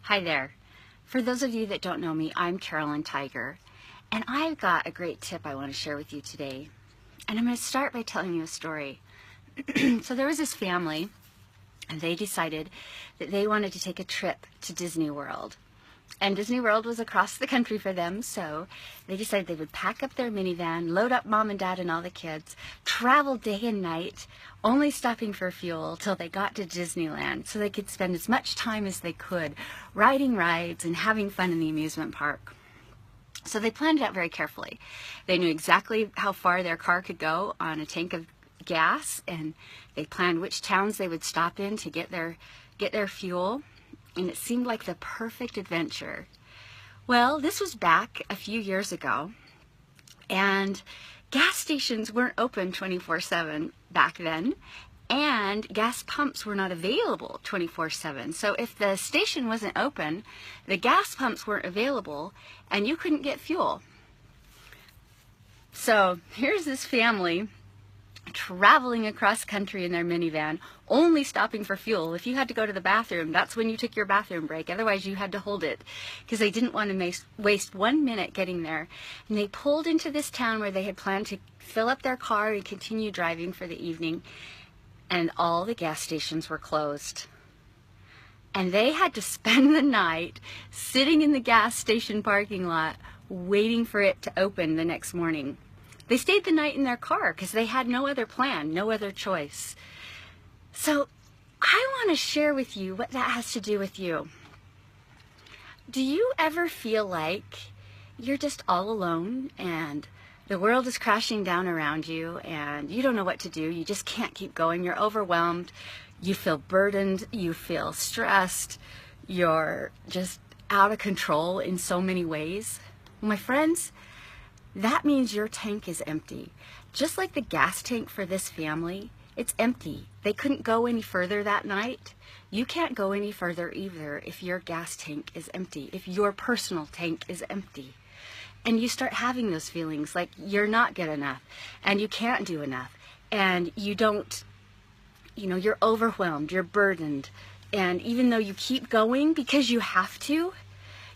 Hi there. For those of you that don't know me, I'm Carolyn Tiger, and I've got a great tip I want to share with you today. And I'm going to start by telling you a story. So there was this family, and they decided that they wanted to take a trip to Disney World. And Disney World was across the country for them, so they decided they would pack up their minivan, load up mom and dad and all the kids, travel day and night, only stopping for fuel till they got to Disneyland so they could spend as much time as they could riding rides and having fun in the amusement park. So they planned it out very carefully. They knew exactly how far their car could go on a tank of gas, and they planned which towns they would stop in to get their fuel. And it seemed like the perfect adventure. Well, this was back a few years ago, and gas stations weren't open 24/7 back then, and gas pumps were not available 24/7. So if the station wasn't open, the gas pumps weren't available, and you couldn't get fuel. So here's this family traveling across country in their minivan, only stopping for fuel. If you had to go to the bathroom, that's when you took your bathroom break. Otherwise, you had to hold it because they didn't want to waste 1 minute getting there. And they pulled into this town where they had planned to fill up their car and continue driving for the evening, and all the gas stations were closed. And they had to spend the night sitting in the gas station parking lot waiting for it to open the next morning. They stayed the night in their car because they had no other plan, no other choice. So I want to share with you what that has to do with you. Do you ever feel like you're just all alone and the world is crashing down around you and you don't know what to do? You just can't keep going. You're overwhelmed. You feel burdened. You feel stressed. You're just out of control in so many ways. My friends, that means your tank is empty. Just like the gas tank for this family, it's empty. They couldn't go any further that night. You can't go any further either if your gas tank is empty, if your personal tank is empty. And you start having those feelings like you're not good enough and you can't do enough and you're overwhelmed, you're burdened. And even though you keep going because you have to,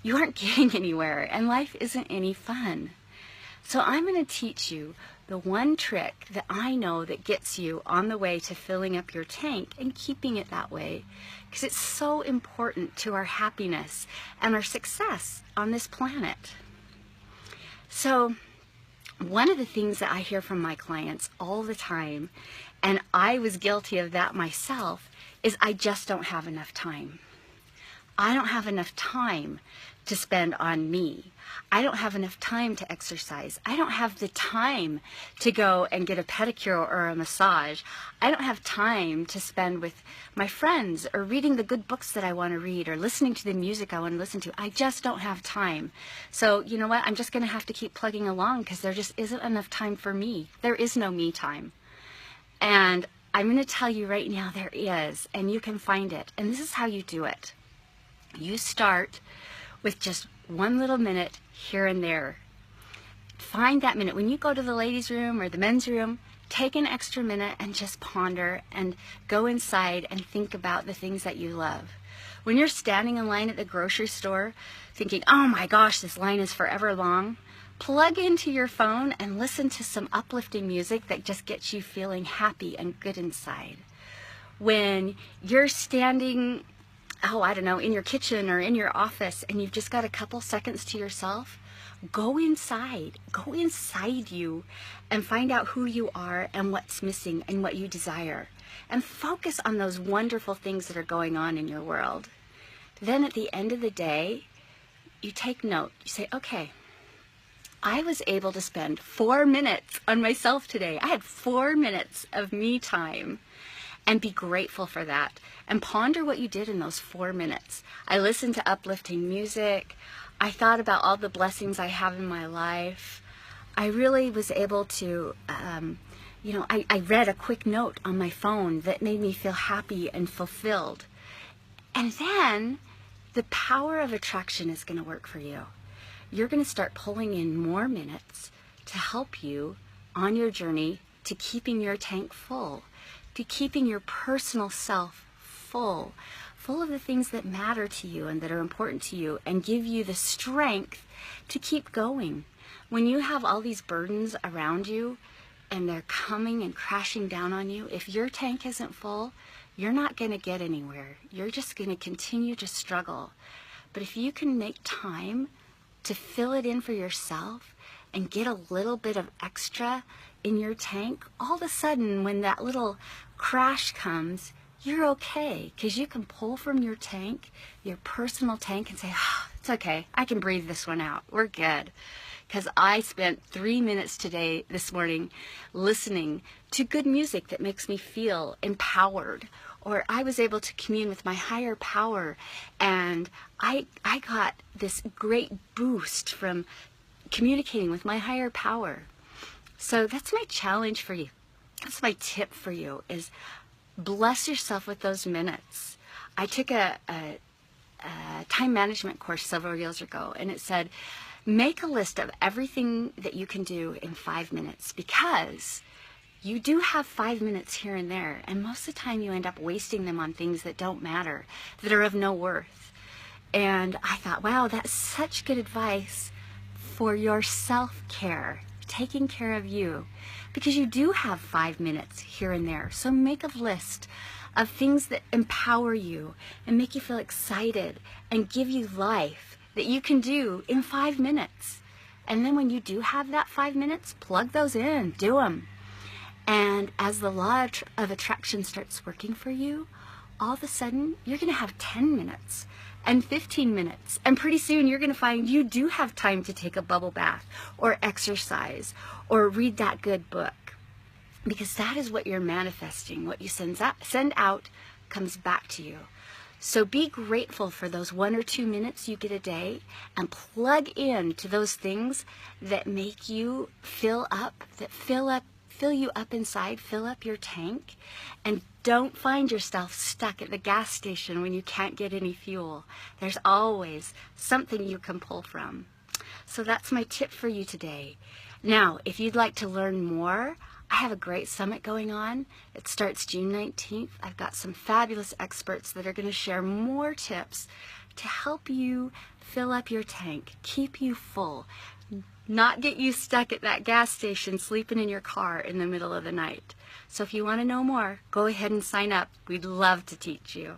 you aren't getting anywhere and life isn't any fun. So I'm going to teach you the one trick that I know that gets you on the way to filling up your tank and keeping it that way, because it's so important to our happiness and our success on this planet. So one of the things that I hear from my clients all the time, and I was guilty of that myself, is I just don't have enough time. I don't have enough time to spend on me. I don't have enough time to exercise. I don't have the time to go and get a pedicure or a massage. I don't have time to spend with my friends or reading the good books that I want to read or listening to the music I want to listen to. I just don't have time. So you know what? I'm just going to have to keep plugging along because there just isn't enough time for me. There is no me time. And I'm going to tell you right now there is, and you can find it. And this is how you do it. You start with just 1 little minute here and there. Find that minute. When you go to the ladies' room or the men's room, take an extra minute and just ponder and go inside and think about the things that you love. When you're standing in line at the grocery store thinking, oh my gosh, this line is forever long, plug into your phone and listen to some uplifting music that just gets you feeling happy and good inside. When you're standing in your kitchen or in your office and you've just got a couple seconds to yourself, go inside you and find out who you are and what's missing and what you desire. And focus on those wonderful things that are going on in your world. Then at the end of the day, you take note. You say, okay, I was able to spend 4 minutes on myself today. I had 4 minutes of me time. And be grateful for that. And ponder what you did in those 4 minutes. I listened to uplifting music. I thought about all the blessings I have in my life. I really was able to, I read a quick note on my phone that made me feel happy and fulfilled. And then the power of attraction is going to work for you. You're going to start pulling in more minutes to help you on your journey to keeping your tank full, to keeping your personal self full, full of the things that matter to you and that are important to you and give you the strength to keep going. When you have all these burdens around you and they're coming and crashing down on you, if your tank isn't full, you're not going to get anywhere. You're just going to continue to struggle. But if you can make time to fill it in for yourself and get a little bit of extra in your tank, all of a sudden when that little crash comes, you're okay, because you can pull from your tank, your personal tank, and say, oh, it's okay, I can breathe this one out, we're good. Because I spent 3 minutes this morning, listening to good music that makes me feel empowered, or I was able to commune with my higher power, and I got this great boost from communicating with my higher power. So that's my challenge for you. That's my tip for you, is bless yourself with those minutes. I took a time management course several years ago, and it said, make a list of everything that you can do in 5 minutes, because you do have 5 minutes here and there, and most of the time you end up wasting them on things that don't matter, that are of no worth. And I thought, wow, that's such good advice for your self-care, taking care of you, because you do have 5 minutes here and there. So make a list of things that empower you and make you feel excited and give you life that you can do in 5 minutes. And then when you do have that 5 minutes, plug those in, do them. And as the law of attraction starts working for you, all of a sudden you're going to have 10 minutes and 15 minutes. And pretty soon you're going to find you do have time to take a bubble bath or exercise or read that good book. Because that is what you're manifesting. What you send out comes back to you. So be grateful for those 1 or 2 minutes you get a day, and plug in to those things that make you fill you up inside, fill up your tank, and don't find yourself stuck at the gas station when you can't get any fuel. There's always something you can pull from. So that's my tip for you today. Now, if you'd like to learn more, I have a great summit going on. It starts June 19th. I've got some fabulous experts that are going to share more tips to help you fill up your tank, keep you full, not get you stuck at that gas station sleeping in your car in the middle of the night. So if you want to know more, go ahead and sign up. We'd love to teach you.